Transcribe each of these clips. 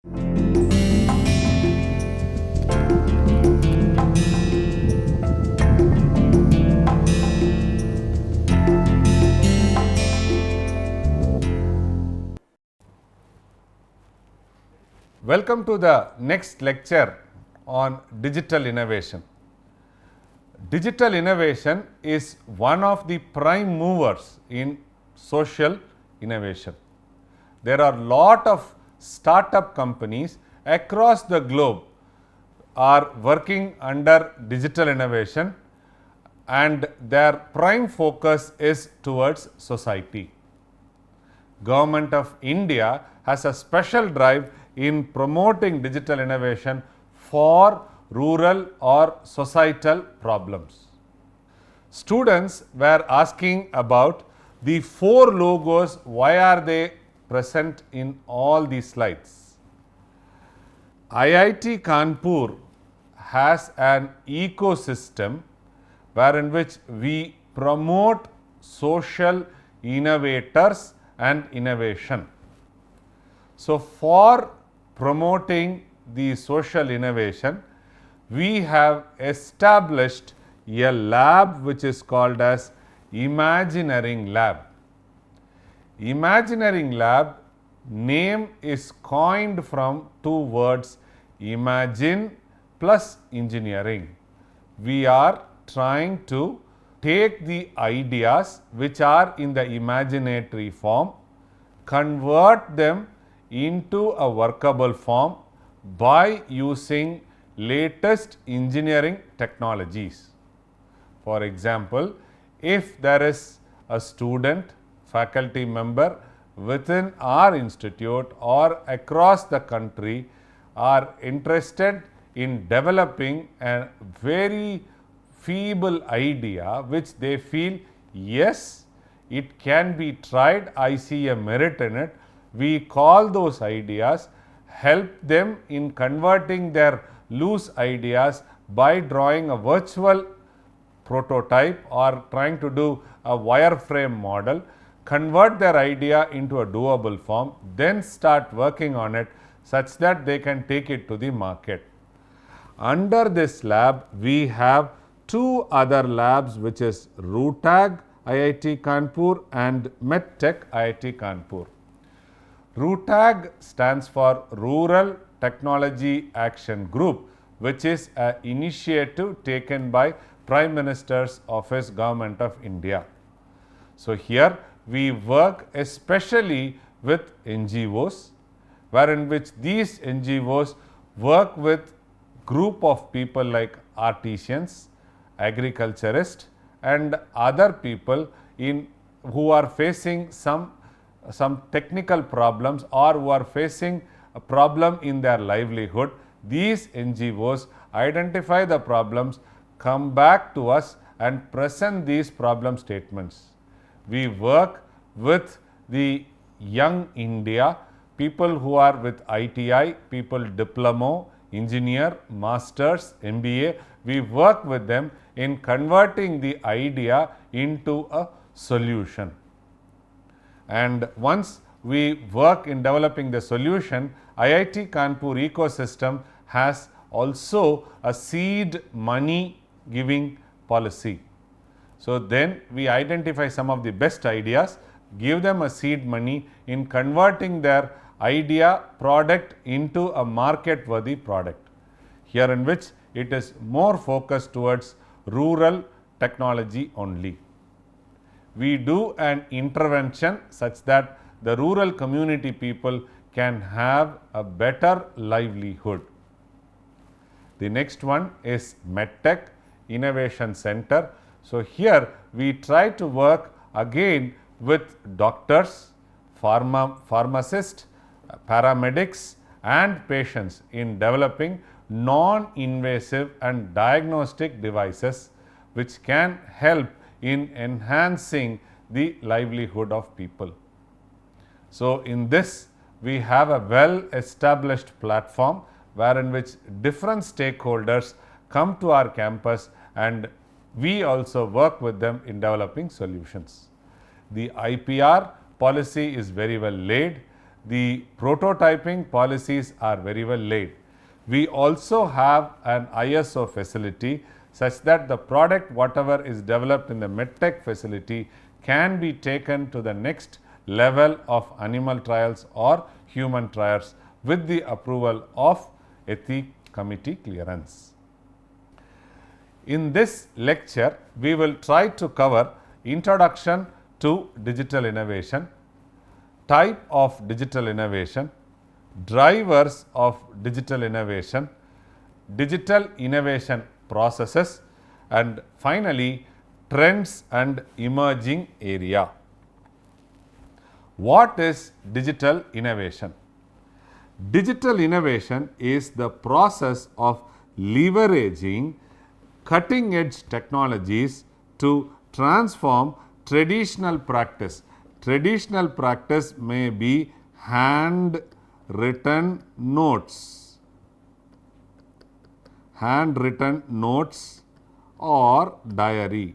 Welcome to the next lecture on digital innovation. Digital innovation is one of the prime movers in social innovation. There are a lot of startup companies across the globe are working under digital innovation, and their prime focus is towards society. Government of India has a special drive in promoting digital innovation for rural or societal problems. Students were asking about the 4 logos, why are they present in all these slides? IIT Kanpur has an ecosystem wherein which we promote social innovators and innovation. So, for promoting the social innovation, we have established a lab which is called as Imagineering Lab. Imagineering Lab name is coined from 2 words, imagine plus engineering. We are trying to take the ideas which are in the imaginatory form, convert them into a workable form by using latest engineering technologies. For example, if there is a student, faculty member within our institute or across the country are interested in developing a very feeble idea which they feel, yes, it can be tried, I see a merit in it, we call those ideas, help them in converting their loose ideas by drawing a virtual prototype or trying to do a wireframe model, convert their idea into a doable form, then start working on it such that they can take it to the market. Under this lab, we have 2 other labs, which is RUTAG IIT Kanpur and MedTech IIT Kanpur. RUTAG stands for Rural Technology Action Group, which is an initiative taken by Prime Minister's Office, Government of India. So, here we work especially with NGOs, wherein which these NGOs work with group of people like artisans, agriculturists and other people who are facing some technical problems or who are facing a problem in their livelihood. These NGOs identify the problems, come back to us and present these problem statements. We work with the young India, people who are with ITI, people diploma, engineer, masters, MBA. We work with them in converting the idea into a solution. And once we work in developing the solution, IIT Kanpur ecosystem has also a seed money giving policy. So, then we identify some of the best ideas, give them a seed money in converting their idea product into a market worthy product, here in which it is more focused towards rural technology only. We do an intervention such that the rural community people can have a better livelihood. The next one is MedTech Innovation Center. So, here we try to work again with doctors, pharmacists, paramedics and patients in developing non-invasive and diagnostic devices which can help in enhancing the livelihood of people. So, in this we have a well established platform wherein which different stakeholders come to our campus and we also work with them in developing solutions. The IPR policy is very well laid. the prototyping policies are very well laid. We also have an ISO facility such that the product whatever is developed in the medtech facility can be taken to the next level of animal trials or human trials with the approval of ethics committee clearance. In this lecture, we will try to cover introduction to digital innovation, type of digital innovation, drivers of digital innovation, digital innovation processes, and finally trends and emerging area. What is digital innovation? Digital innovation is the process of leveraging cutting edge technologies to transform traditional practice. Traditional practice may be handwritten notes or diary.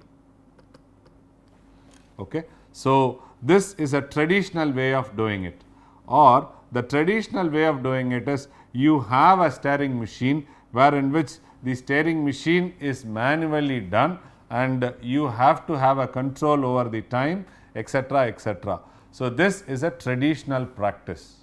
Okay. So, this is a traditional way of doing it, or the traditional way of doing it is you have a staring machine wherein which the staring machine is manually done and you have to have a control over the time, etc., etc. So, this is a traditional practice.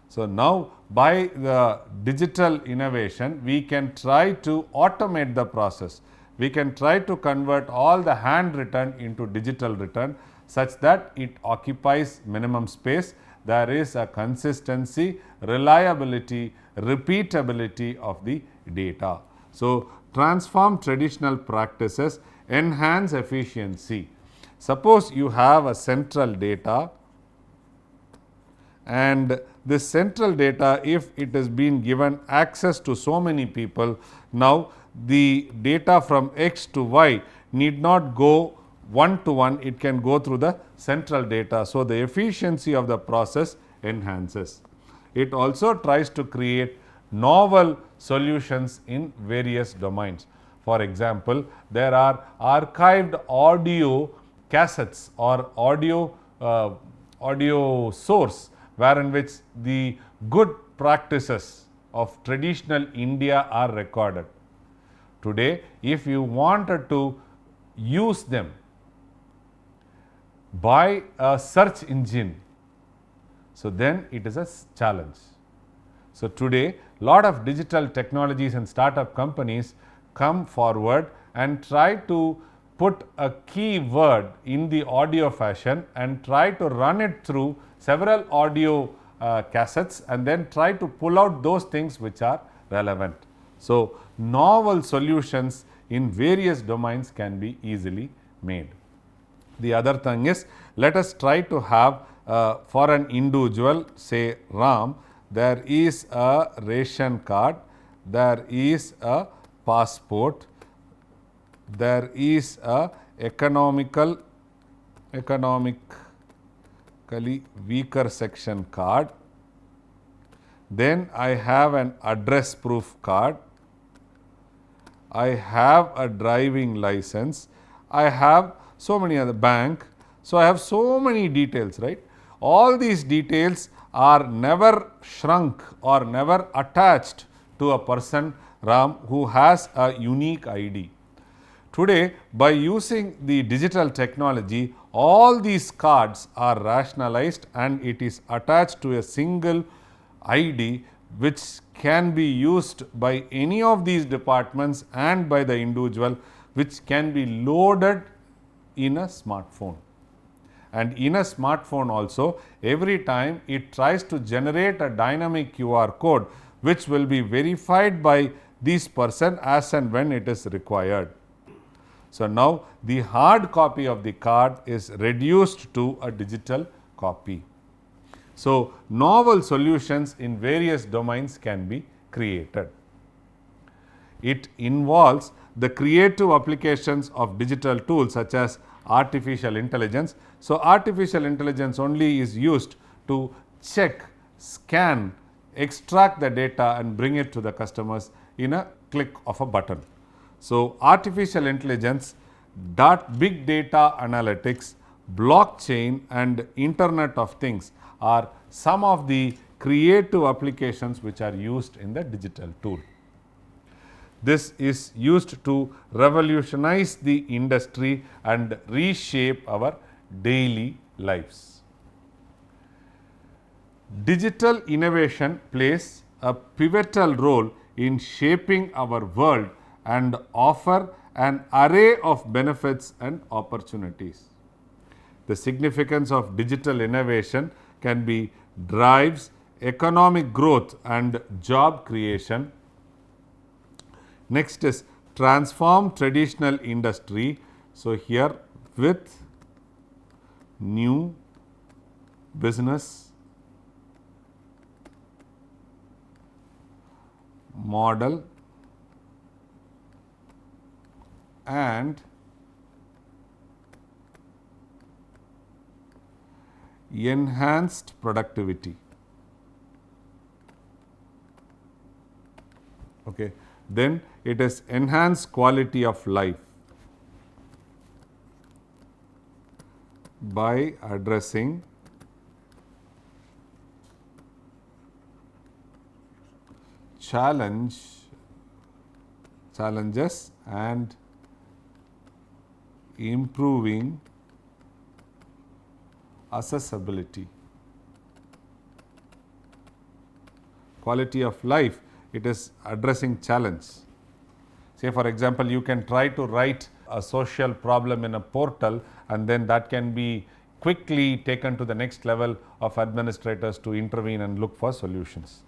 So, now by the digital innovation we can try to automate the process. We can try to convert all the handwritten into digital written such that it occupies minimum space. There is a consistency, reliability, repeatability of the data. So, transform traditional practices, enhance efficiency. Suppose you have a central data, and this central data, if it has been given access to so many people, now the data from X to Y need not go one to one, it can go through the central data. So, the efficiency of the process enhances. It also tries to create novel solutions in various domains. For example, there are archived audio cassettes or audio source wherein which the good practices of traditional India are recorded. Today, if you wanted to use them by a search engine, so then it is a challenge. So, today lot of digital technologies and startup companies come forward and try to put a keyword in the audio fashion and try to run it through several audio cassettes and then try to pull out those things which are relevant. So, novel solutions in various domains can be easily made. The other thing is, let us try to have for an individual, say Ram, there is a ration card, there is a passport, there is a economically weaker section card, then I have an address proof card, I have a driving license, I have so many other bank. So, I have so many details, right. All these details are never shrunk or never attached to a person Ram who has a unique ID. Today, by using the digital technology, all these cards are rationalized and it is attached to a single ID which can be used by any of these departments and by the individual, which can be loaded in a smartphone. And in a smartphone also, every time it tries to generate a dynamic QR code which will be verified by this person as and when it is required. So, now the hard copy of the card is reduced to a digital copy. So, novel solutions in various domains can be created. It involves the creative applications of digital tools such as artificial intelligence. So, artificial intelligence only is used to check, scan, extract the data and bring it to the customers in a click of a button. So, artificial intelligence, big data analytics, blockchain and Internet of Things are some of the creative applications which are used in the digital tool. This is used to revolutionize the industry and reshape our daily lives. Digital innovation plays a pivotal role in shaping our world and offer an array of benefits and opportunities. The significance of digital innovation can be drives economic growth and job creation. Next is transform traditional industry. So, here with new business model and enhanced productivity. Okay. Then it is enhanced quality of life by addressing challenges and improving accessibility. Quality of life, it is addressing challenge. Say for example, you can try to write a social problem in a portal, and then that can be quickly taken to the next level of administrators to intervene and look for solutions.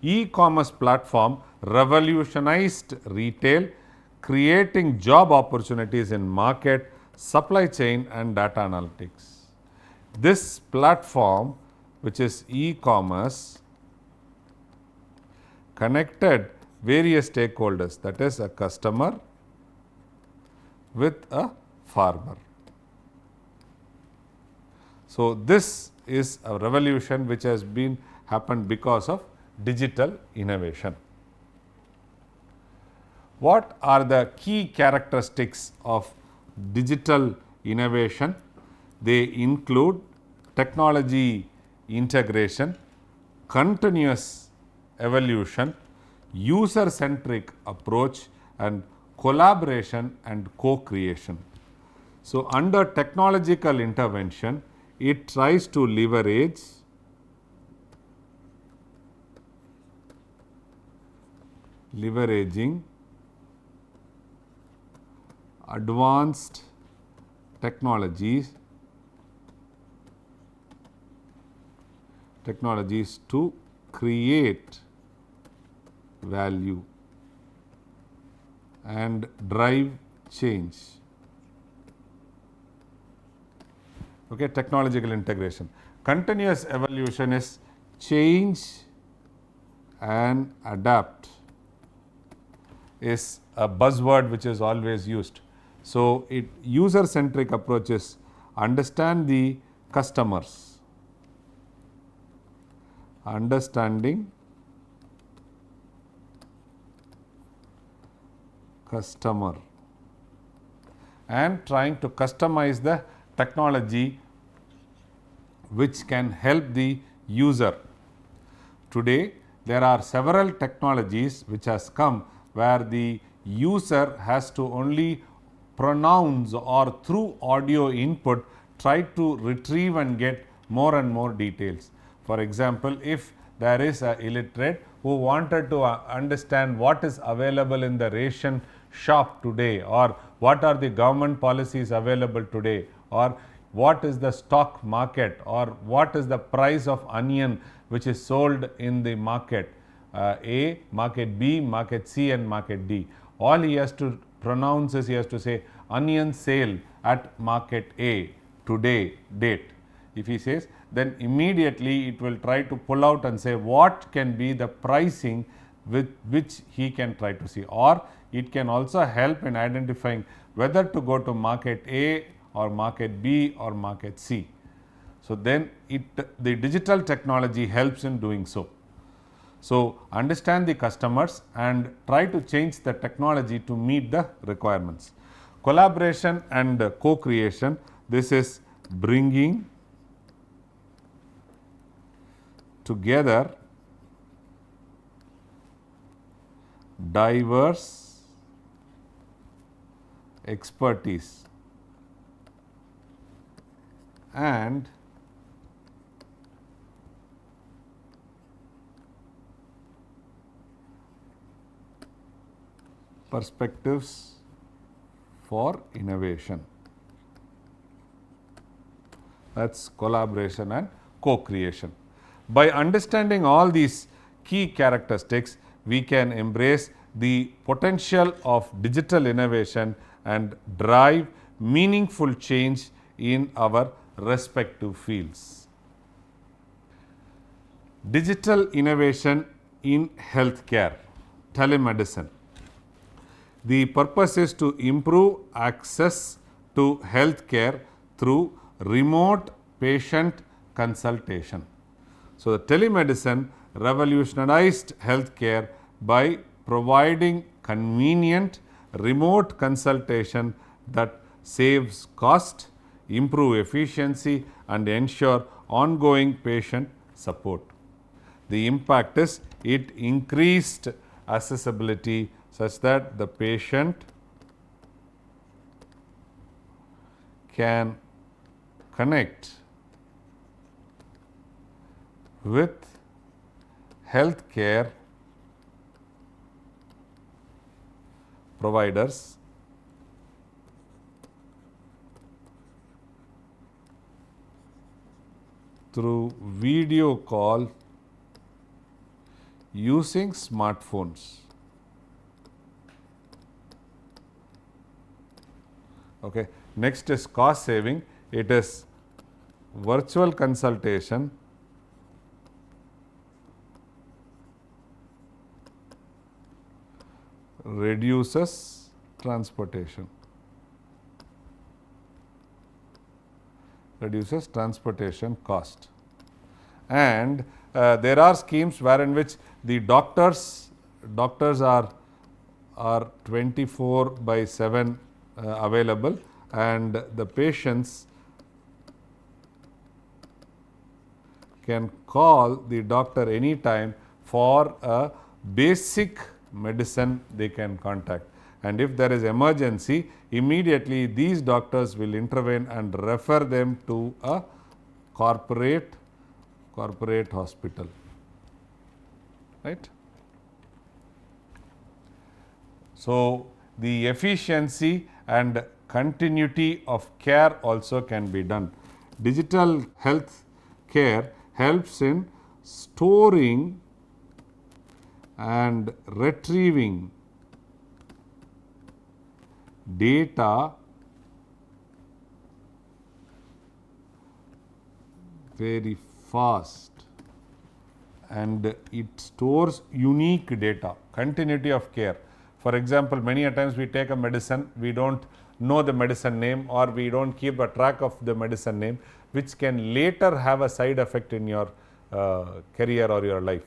E-commerce platform revolutionized retail, creating job opportunities in market, supply chain and data analytics. This platform, which is e-commerce, connected various stakeholders, that is a customer with a farmer. So, this is a revolution which has been happened because of digital innovation. What are the key characteristics of digital innovation? They include technology integration, continuous evolution, user-centric approach and collaboration and co-creation. So, under technological intervention, it tries to leveraging advanced technologies to create value and drive change. Okay, technological integration. Continuous evolution is change and adapt, is a buzzword which is always used. So, user-centric approaches understand the customers, understanding customer and trying to customize the technology which can help the user. Today, there are several technologies which has come where the user has to only pronounce or through audio input try to retrieve and get more and more details. For example, if there is an illiterate who wanted to understand what is available in the ration shop today, or what are the government policies available today, or what is the stock market, or what is the price of onion which is sold in the market A, market B, market C and market D. All he has to pronounce is he has to say onion sale at market A today date. If he says, then immediately it will try to pull out and say what can be the pricing with which he can try to see, or it can also help in identifying whether to go to market A or market B or market C. So, then the digital technology helps in doing so. So, understand the customers and try to change the technology to meet the requirements. Collaboration and co-creation, this is bringing together diverse expertise and perspectives for innovation. That's collaboration and co-creation. By understanding all these key characteristics, we can embrace the potential of digital innovation and drive meaningful change in our respective fields. Digital innovation in healthcare, telemedicine. The purpose is to improve access to healthcare through remote patient consultation. So, the telemedicine revolutionized healthcare by providing convenient remote consultation that saves cost, improve efficiency and ensure ongoing patient support. The impact is it increased accessibility such that the patient can connect with healthcare providers through video call using smartphones. Okay. Next is cost saving. It is virtual consultation reduces transportation. Reduces transportation cost. And there are schemes wherein which the doctors are 24/7 available, and the patients can call the doctor anytime for a basic medicine they can contact. And if there is emergency, immediately these doctors will intervene and refer them to a corporate hospital. Right? So, the efficiency and continuity of care also can be done. Digital health care helps in storing and retrieving data very fast, and it stores unique data, continuity of care. For example, many a times we take a medicine, we don't know the medicine name, or we don't keep a track of the medicine name, which can later have a side effect in your career or your life.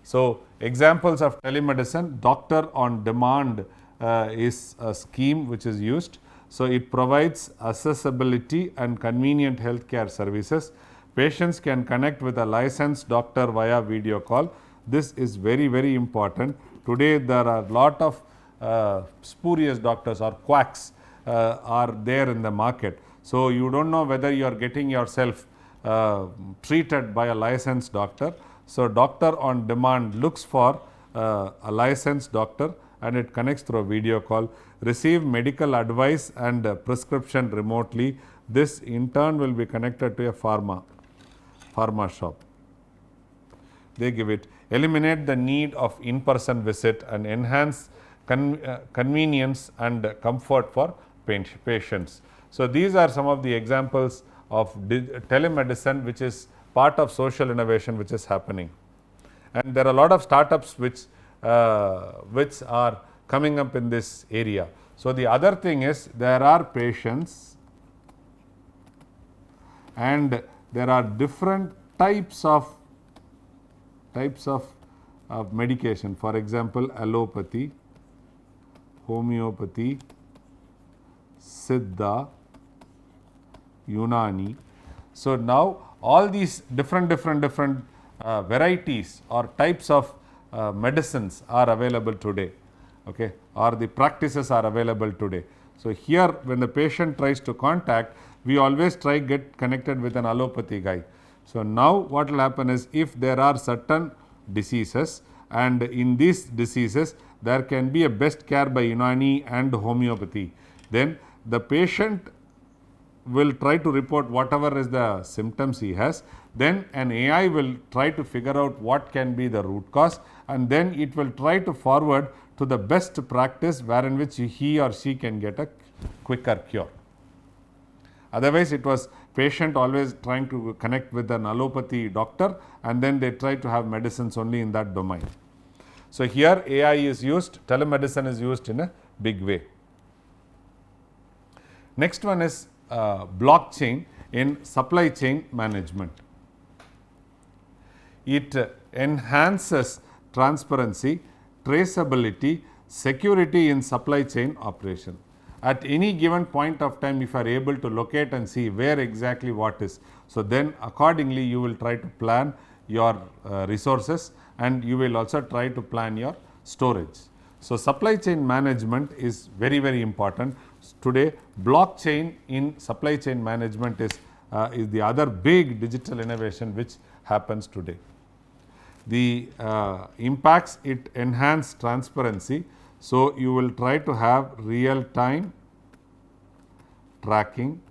So, examples of telemedicine, doctor on demand is a scheme which is used. So, it provides accessibility and convenient healthcare services. Patients can connect with a licensed doctor via video call. This is very, very important. Today, there are a lot of spurious doctors or quacks are there in the market. So, you don't know whether you are getting yourself treated by a licensed doctor. So, doctor on demand looks for a licensed doctor, and it connects through a video call. Receive medical advice and prescription remotely. This in turn will be connected to a pharma shop. They give it. Eliminate the need of in-person visit and enhance convenience and comfort for patients. So, these are some of the examples of telemedicine, which is part of social innovation which is happening. And there are a lot of startups which are coming up in this area. So, the other thing is there are patients and there are different types of medication. For example, allopathy, homeopathy, Siddha, Unani. So, now all these different varieties or types of medicines are available today, okay, or the practices are available today. So, here when the patient tries to contact, we always try get connected with an allopathy guy. So, now what will happen is, if there are certain diseases, and in these diseases there can be a best care by Unani and homeopathy, then the patient will try to report whatever is the symptoms he has, then an AI will try to figure out what can be the root cause, and then it will try to forward to the best practice wherein which he or she can get a quicker cure. Otherwise, it was patient always trying to connect with an allopathy doctor, and then they try to have medicines only in that domain. So, here AI is used, telemedicine is used in a big way. Next one is blockchain in supply chain management. It enhances transparency, traceability, security in supply chain operation. At any given point of time, if you are able to locate and see where exactly what is, so then accordingly you will try to plan your resources, and you will also try to plan your storage. So, supply chain management is very, very important. Today, blockchain in supply chain management is the other big digital innovation which happens today. The impacts, it enhance transparency. So, you will try to have real time tracking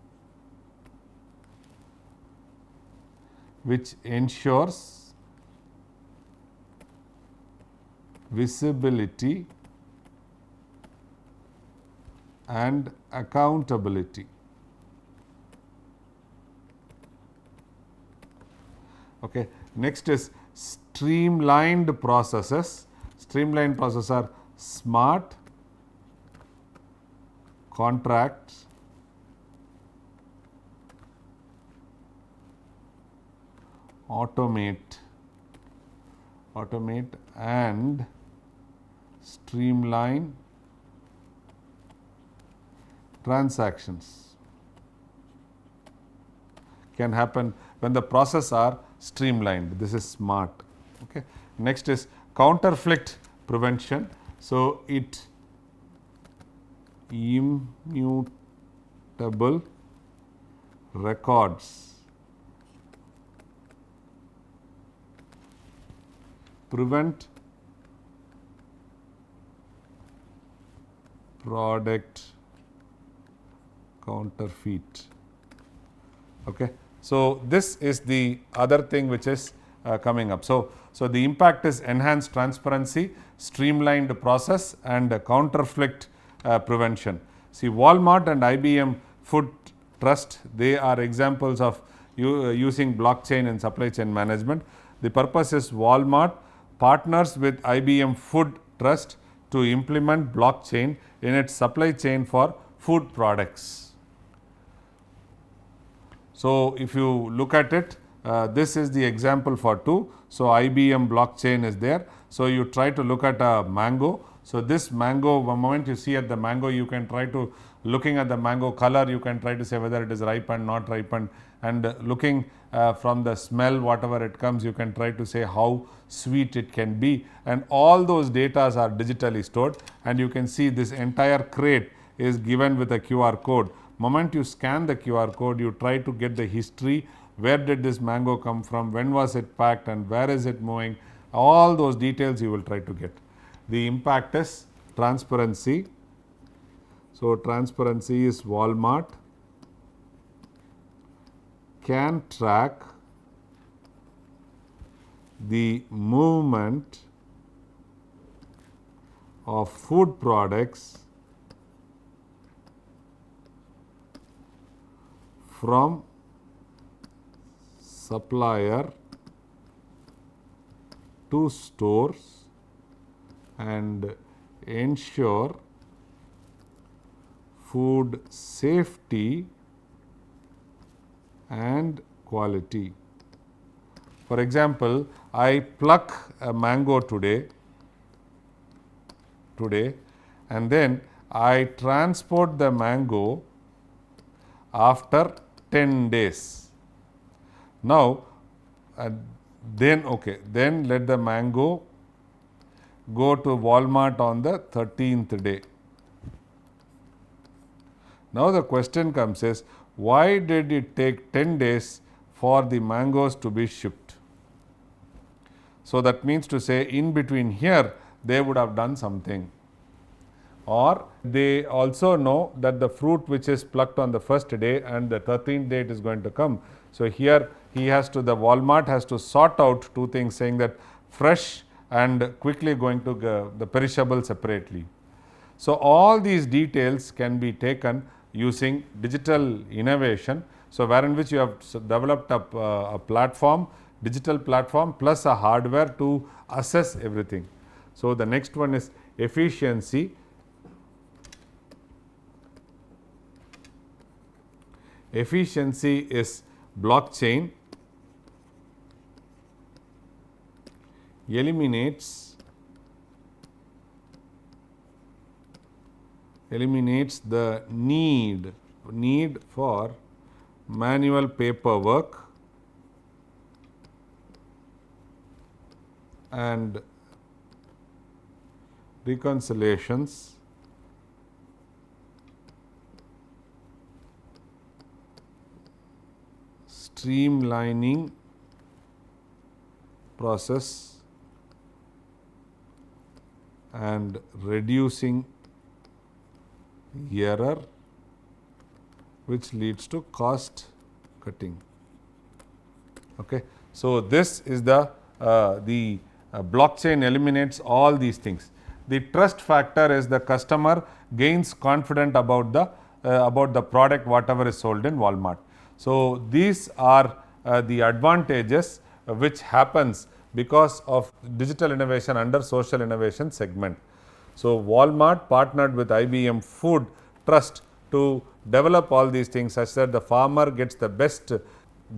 which ensures visibility and accountability. Okay. Next is streamlined processes. Streamlined processes are smart contracts, automate and streamline transactions. Can happen when the processes are streamlined. This is smart. Okay. Next is counterfeit prevention. So, it immutable records prevent product counterfeit. Okay. So, this is the other thing which is coming up. So, the impact is enhanced transparency, streamlined process, and counterfeit prevention. See, Walmart and IBM Food Trust, they are examples of using blockchain in supply chain management. The purpose is Walmart partners with IBM Food Trust to implement blockchain in its supply chain for food products. So, if you look at it, this is the example for 2. So, IBM blockchain is there. So, you try to look at a mango. So, this mango, the moment you see at the mango, you can try to, looking at the mango color, you can try to say whether it is ripened, not ripened, and looking from the smell, whatever it comes, you can try to say how sweet it can be, and all those data are digitally stored, and you can see this entire crate is given with a QR code. Moment you scan the QR code, you try to get the history, where did this mango come from, when was it packed, and where is it moving, all those details you will try to get. The impact is transparency. So, transparency is Walmart can track the movement of food products from supplier to stores and ensure food safety and quality. For example, I pluck a mango today and then I transport the mango after 10 days. Now, Then let the mango go to Walmart on the 13th day. Now the question comes is, why did it take 10 days for the mangoes to be shipped? So that means to say, in between here they would have done something. Or they also know that the fruit which is plucked on the first day and the 13th day it is going to come. So here the Walmart has to sort out two things, saying that fresh and quickly going to the perishable separately. So all these details can be taken using digital innovation. So wherein which you have developed a platform, digital platform plus a hardware to assess everything. So the next one is efficiency. Efficiency is blockchain eliminates the need for manual paperwork and reconciliations, streamlining process and reducing error, which leads to cost cutting. Okay. So this is the blockchain eliminates all these things. The trust factor is the customer gains confident about the product whatever is sold in Walmart. So these are the advantages which happens because of digital innovation under social innovation segment. So Walmart partnered with IBM Food Trust to develop all these things such that the farmer gets the best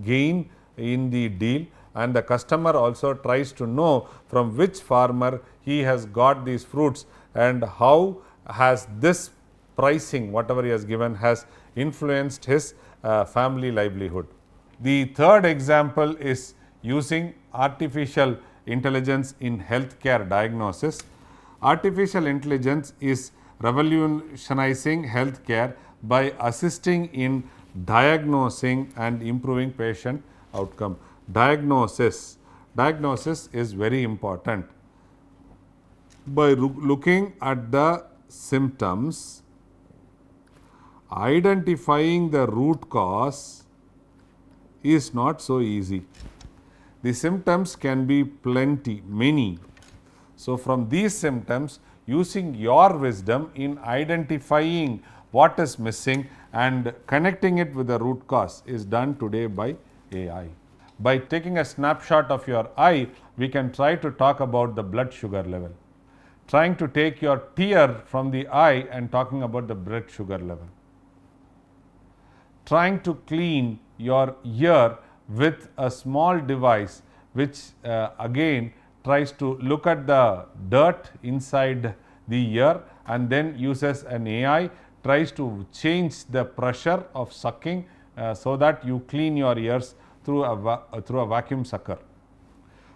gain in the deal, and the customer also tries to know from which farmer he has got these fruits and how has this pricing whatever he has given has influenced his family livelihood. The third example is using artificial intelligence in healthcare diagnosis. Artificial intelligence is revolutionizing healthcare by assisting in diagnosing and improving patient outcome. Diagnosis is very important. By looking at the symptoms, identifying the root cause is not so easy. The symptoms can be many. So from these symptoms, using your wisdom in identifying what is missing and connecting it with the root cause is done today by AI. By taking a snapshot of your eye, we can try to talk about the blood sugar level. Trying to take your tear from the eye and talking about the blood sugar level. Trying to clean your ear with a small device which again tries to look at the dirt inside the ear and then uses an AI, tries to change the pressure of sucking so that you clean your ears through a vacuum sucker.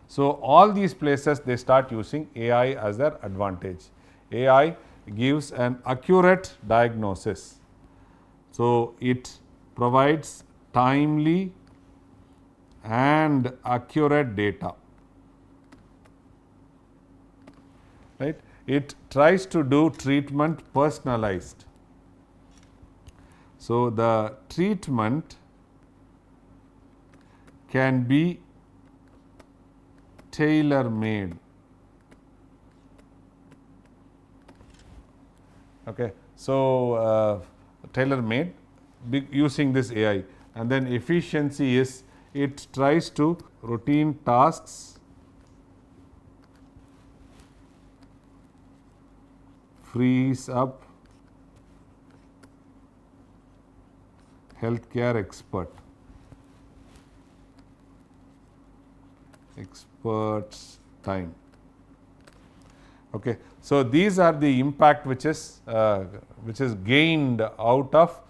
So all these places they start using AI as their advantage. AI gives an accurate diagnosis. So it provides timely and accurate data. Right? It tries to do treatment personalized. So the treatment can be tailor-made. Okay. So tailor-made using this AI. And then efficiency is it tries to routine tasks, frees up healthcare experts time. Okay. So these are the impact which is gained out of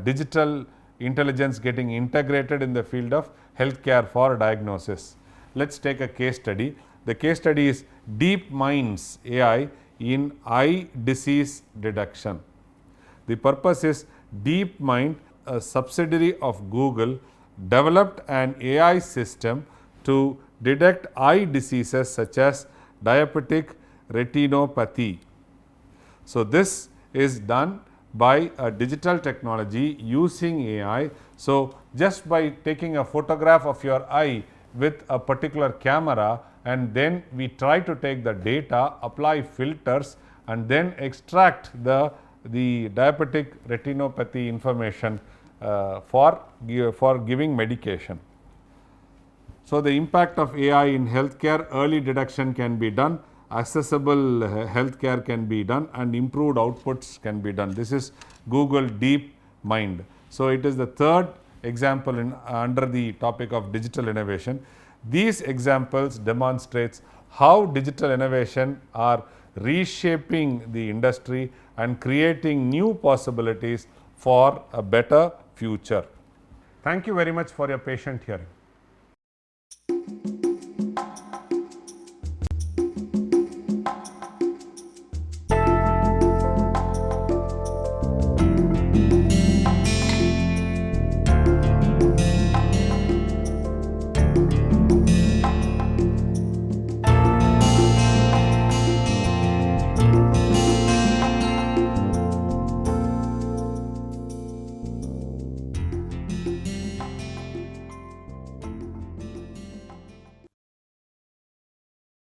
digital intelligence getting integrated in the field of healthcare for diagnosis. let's take a case study. The case study is DeepMind's AI in eye disease detection. The purpose is DeepMind, a subsidiary of Google, developed an AI system to detect eye diseases such as diabetic retinopathy. So, this is done by a digital technology using AI. So, just by taking a photograph of your eye with a particular camera, and then we try to take the data, apply filters, and then extract the diabetic retinopathy information for giving medication. So, the impact of AI in healthcare: early detection can be done, accessible healthcare can be done, and improved outputs can be done. This is Google DeepMind. So, it is the third example under the topic of digital innovation. These examples demonstrates how digital innovation are reshaping the industry and creating new possibilities for a better future. Thank you very much for your patient hearing.